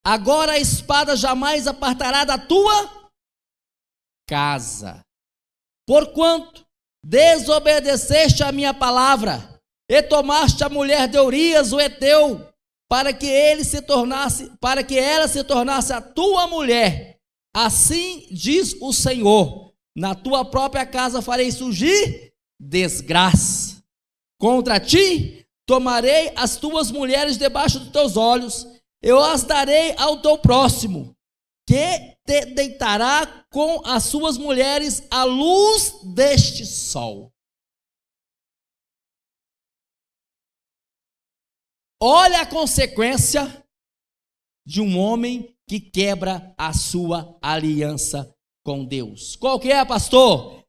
agora a espada jamais apartará da tua casa, porquanto desobedeceste a minha palavra e tomaste a mulher de Urias, o heteu, para que ela se tornasse a tua mulher. Assim diz o Senhor: na tua própria casa farei surgir desgraça. Contra ti tomarei as tuas mulheres debaixo dos teus olhos, eu as darei ao teu próximo, que te deitará com as suas mulheres à luz deste sol. Olha a consequência de um homem que quebra a sua aliança com Deus. Qual que é, pastor?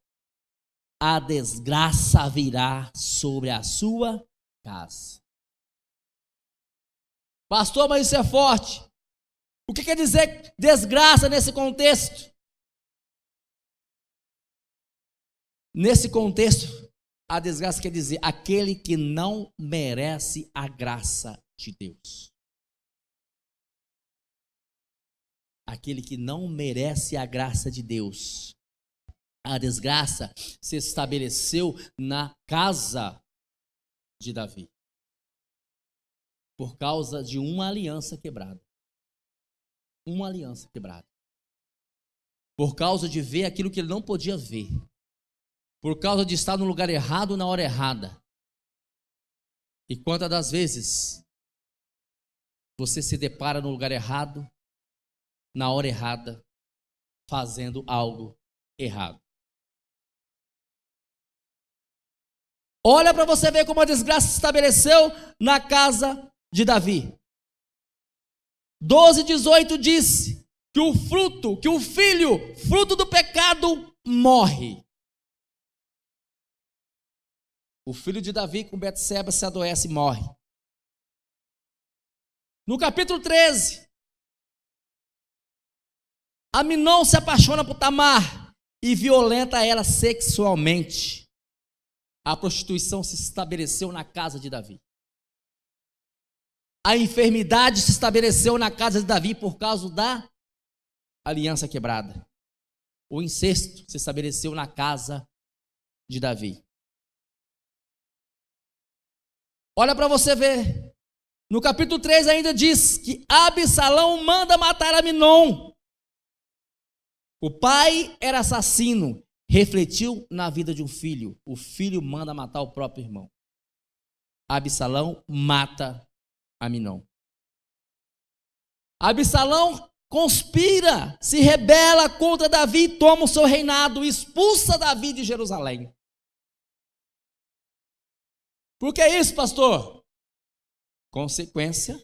A desgraça virá sobre a sua casa. Pastor, mas isso é forte. O que quer dizer desgraça nesse contexto? Nesse contexto, a desgraça quer dizer aquele que não merece a graça de Deus. Aquele que não merece a graça de Deus. A desgraça se estabeleceu na casa de Davi, por causa de uma aliança quebrada. Uma aliança quebrada. Por causa de ver aquilo que ele não podia ver. Por causa de estar no lugar errado na hora errada. E quantas das vezes você se depara no lugar errado, na hora errada, fazendo algo errado? Olha para você ver como a desgraça se estabeleceu na casa de Davi. 12:18 diz que o filho, fruto do pecado, morre. O filho de Davi com Betseba se adoece e morre. No capítulo 13, Amnon se apaixona por Tamar e violenta ela sexualmente. A prostituição se estabeleceu na casa de Davi. A enfermidade se estabeleceu na casa de Davi por causa da aliança quebrada. O incesto se estabeleceu na casa de Davi. Olha para você ver. No capítulo 3 ainda diz que Absalão manda matar Amnon. O pai era assassino. Refletiu na vida de um filho. O filho manda matar o próprio irmão. Absalão mata Amnon. Absalão conspira, se rebela contra Davi, toma o seu reinado, expulsa Davi de Jerusalém. Por que isso, pastor? Consequência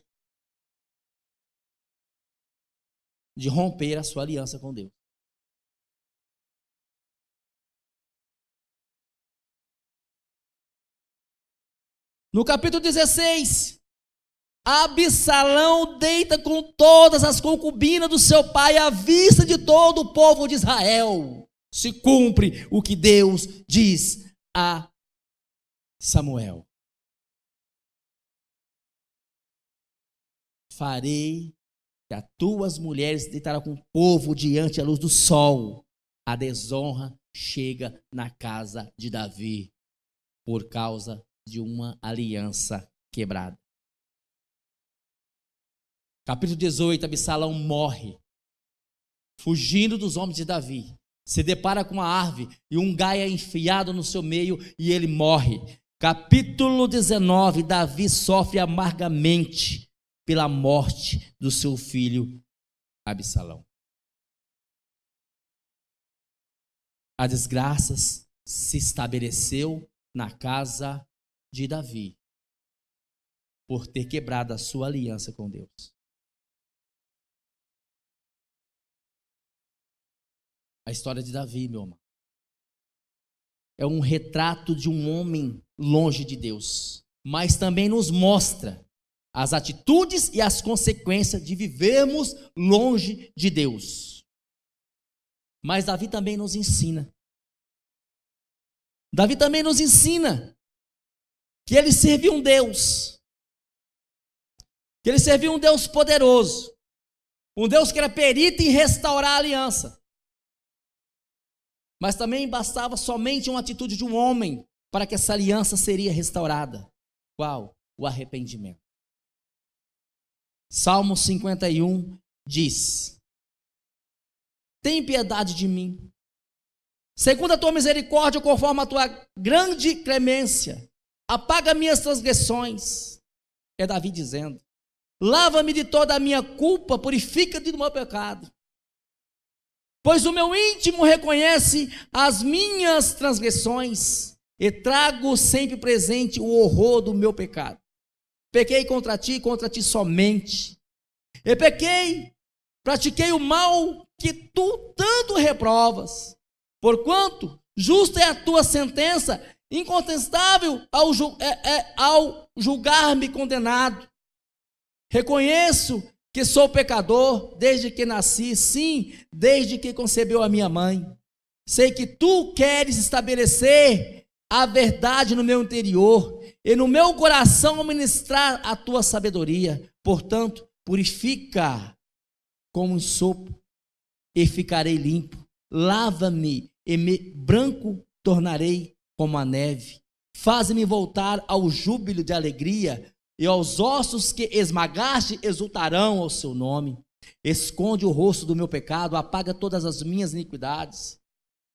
de romper a sua aliança com Deus. No capítulo 16, Absalão deita com todas as concubinas do seu pai à vista de todo o povo de Israel. Se cumpre o que Deus diz a Samuel. Farei que as tuas mulheres deitarão com o povo diante da luz do sol. A desonra chega na casa de Davi por causa de uma aliança quebrada. Capítulo 18, Absalão morre, fugindo dos homens de Davi. se depara com uma árvore e um galho é enfiado no seu meio e ele morre. Capítulo 19, Davi sofre amargamente pela morte do seu filho Absalão. A desgraça se estabeleceu na casa de Davi, por ter quebrado a sua aliança com Deus. A história de Davi, meu irmão, é um retrato de um homem longe de Deus, mas também nos mostra as atitudes e as consequências de vivermos longe de Deus. Mas Davi também nos ensina. Davi também nos ensina que ele servia um Deus, que ele servia um Deus poderoso, um Deus que era perito em restaurar a aliança. Mas também bastava somente uma atitude de um homem para que essa aliança seria restaurada. Qual? O arrependimento. Salmo 51 diz: tem piedade de mim, segundo a tua misericórdia, conforme a tua grande clemência, apaga minhas transgressões. É Davi dizendo: lava-me de toda a minha culpa, purifica-me do meu pecado. Pois o meu íntimo reconhece as minhas transgressões e trago sempre presente o horror do meu pecado. Pequei contra ti somente. E pequei, pratiquei o mal que tu tanto reprovas. Porquanto justa é a tua sentença, incontestável ao julgar-me condenado. Reconheço que sou pecador desde que nasci, sim, desde que concebeu a minha mãe. Sei que tu queres estabelecer a verdade no meu interior e no meu coração ministrar a tua sabedoria. Portanto, purifica como um sopro e ficarei limpo. Lava-me e branco tornarei como a neve. Faz-me voltar ao júbilo de alegria, e aos ossos que esmagaste exultarão ao seu nome. Esconde o rosto do meu pecado, apaga todas as minhas iniquidades.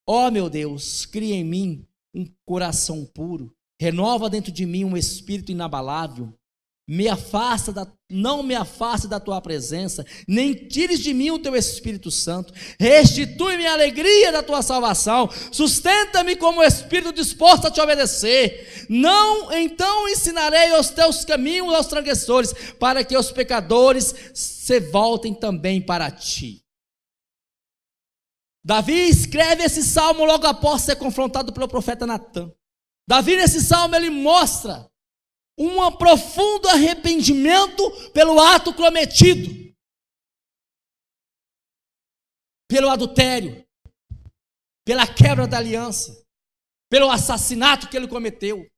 Ó meu Deus, cria em mim um coração puro, renova dentro de mim um espírito inabalável. Não me afaste da tua presença, nem tires de mim o teu Espírito Santo. Restitui-me a alegria da tua salvação, sustenta-me como espírito disposto a te obedecer. Não, então ensinarei os teus caminhos aos transgressores, para que os pecadores se voltem também para ti. Davi escreve esse salmo logo após ser confrontado pelo profeta Natã. Davi, nesse salmo, ele mostra um profundo arrependimento pelo ato cometido, pelo adultério, pela quebra da aliança, pelo assassinato que ele cometeu.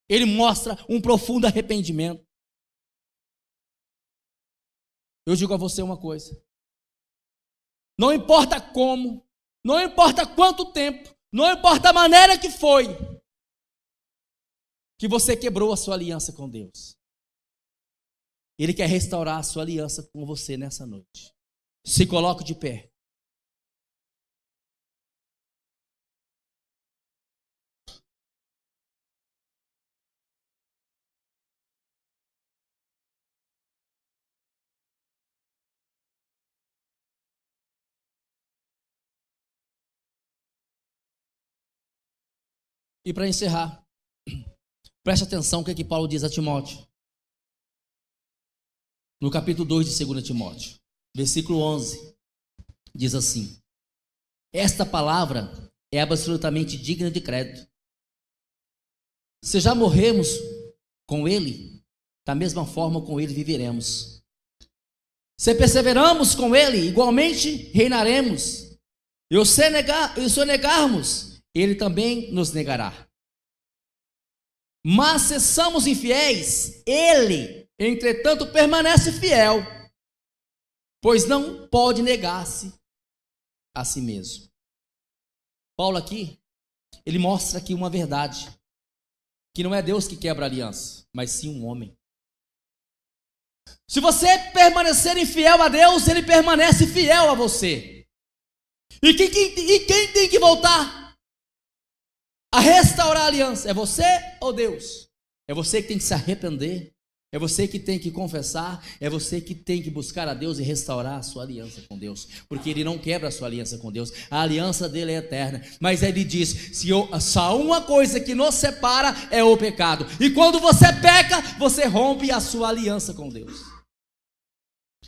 Ele mostra um profundo arrependimento. Eu digo a você uma coisa: não importa como, não importa quanto tempo, não importa a maneira que foi que você quebrou a sua aliança com Deus, Ele quer restaurar a sua aliança com você nessa noite. Se coloque de pé. E para encerrar, preste atenção o que Paulo diz a Timóteo. No capítulo 2 de 2 Timóteo, versículo 11, diz assim: esta palavra é absolutamente digna de crédito. Se já morremos com ele, da mesma forma com ele viveremos. Se perseveramos com ele, igualmente reinaremos. E se negarmos, ele também nos negará. Mas se somos infiéis, ele, entretanto, permanece fiel, pois não pode negar-se a si mesmo. Paulo aqui, ele mostra aqui uma verdade, que não é Deus que quebra a aliança, mas sim um homem. Se você permanecer infiel a Deus, ele permanece fiel a você. E quem tem que voltar a restaurar a aliança? É você ou Deus? É você que tem que se arrepender. É você que tem que confessar, é você que tem que buscar a Deus e restaurar a sua aliança com Deus, porque Ele não quebra a sua aliança com Deus, a aliança dele é eterna, mas Ele diz, só uma coisa que nos separa é o pecado, e quando você peca, você rompe a sua aliança com Deus.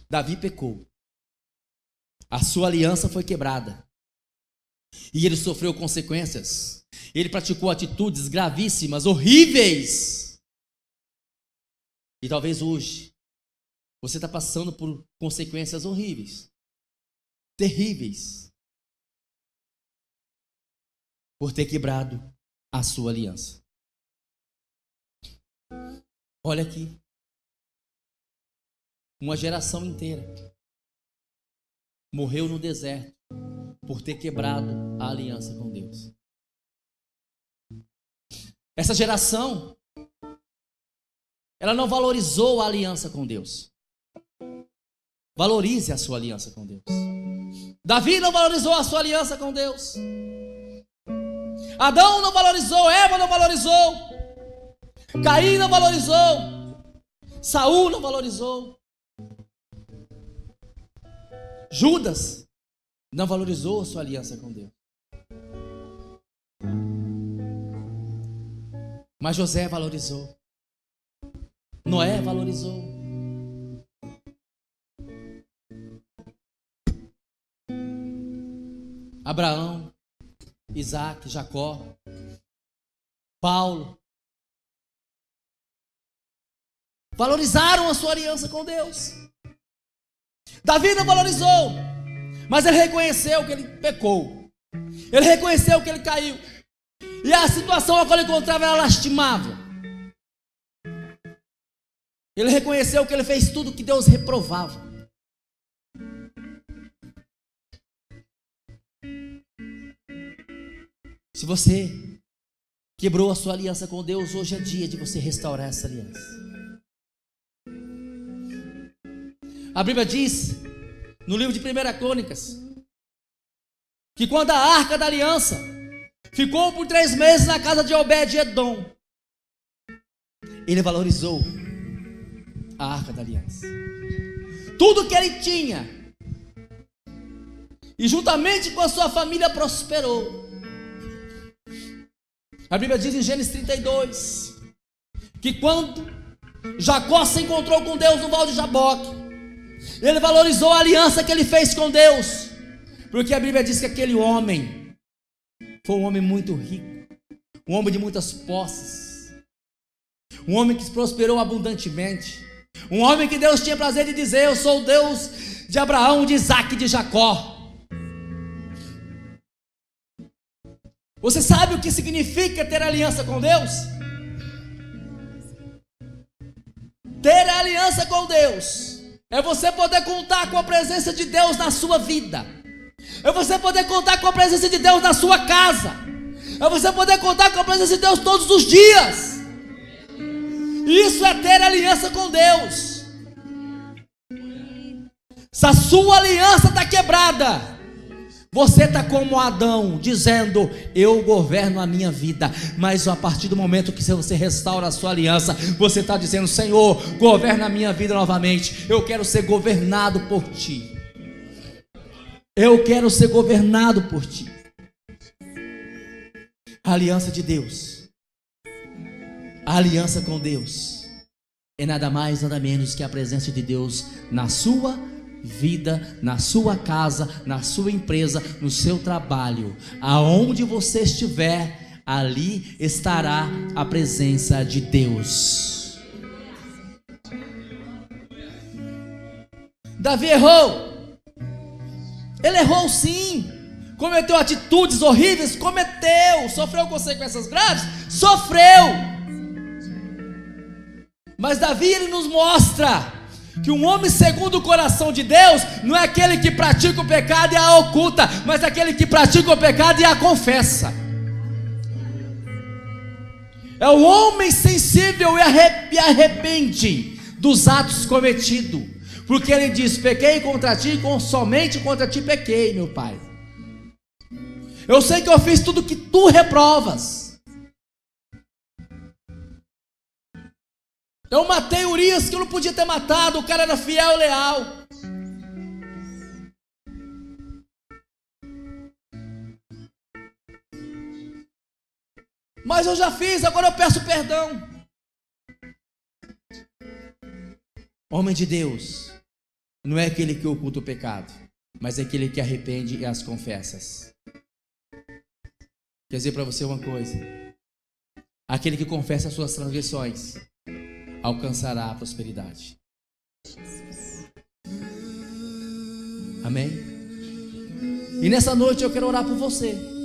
Davi pecou, a sua aliança foi quebrada, e ele sofreu consequências, ele praticou atitudes gravíssimas, horríveis. E talvez hoje você está passando por consequências horríveis, terríveis, por ter quebrado a sua aliança. Olha aqui, uma geração inteira morreu no deserto por ter quebrado a aliança com Deus. Essa geração, ela não valorizou a aliança com Deus. Valorize a sua aliança com Deus. Davi não valorizou a sua aliança com Deus. Adão não valorizou, Eva não valorizou, Caim não valorizou, Saul não valorizou, Judas não valorizou a sua aliança com Deus. Mas José valorizou. Noé valorizou. Abraão, Isaac, Jacó, Paulo valorizaram a sua aliança com Deus. Davi não valorizou, mas ele reconheceu que ele pecou. Ele reconheceu que ele caiu. E a situação a qual ele encontrava era lastimável. Ele reconheceu que ele fez tudo que Deus reprovava. Se você quebrou a sua aliança com Deus, hoje é dia de você restaurar essa aliança. A Bíblia diz, no livro de 1 Crônicas, que quando a arca da aliança ficou por 3 meses na casa de Obed-Edom, ele valorizou a arca da aliança, tudo que ele tinha, e juntamente com a sua família prosperou. A Bíblia diz em Gênesis 32 que quando Jacó se encontrou com Deus no Val de Jaboque, ele valorizou a aliança que ele fez com Deus, porque a Bíblia diz que aquele homem foi um homem muito rico, um homem de muitas posses, um homem que prosperou abundantemente, um homem que Deus tinha prazer de dizer: eu sou o Deus de Abraão, de Isaac e de Jacó. Você sabe o que significa ter aliança com Deus? Ter aliança com Deus é você poder contar com a presença de Deus na sua vida, é você poder contar com a presença de Deus na sua casa, é você poder contar com a presença de Deus todos os dias. Isso é ter aliança com Deus. Se a sua aliança está quebrada, você está como Adão, dizendo: eu governo a minha vida. Mas a partir do momento que você restaura a sua aliança, você está dizendo: Senhor, governa a minha vida novamente. Eu quero ser governado por Ti. Eu quero ser governado por Ti. A aliança de Deus, a aliança com Deus, é nada mais, nada menos que a presença de Deus na sua vida, na sua casa, na sua empresa, no seu trabalho. Aonde você estiver, ali estará a presença de Deus. Davi errou. Ele errou sim. Cometeu atitudes horríveis, cometeu. Sofreu consequências graves, sofreu. Mas Davi, ele nos mostra que um homem segundo o coração de Deus não é aquele que pratica o pecado e a oculta, mas aquele que pratica o pecado e a confessa. É o homem sensível e arrepende dos atos cometidos, porque ele diz: pequei contra ti, somente contra ti pequei, meu pai. Eu sei que eu fiz tudo que tu reprovas. Eu matei Urias, que eu não podia ter matado. O cara era fiel e leal. Mas eu já fiz, agora eu peço perdão. Homem de Deus não é aquele que oculta o pecado, mas é aquele que arrepende e as confessa. Quer dizer para você uma coisa: aquele que confessa as suas transgressões alcançará a prosperidade. Amém? E nessa noite eu quero orar por você.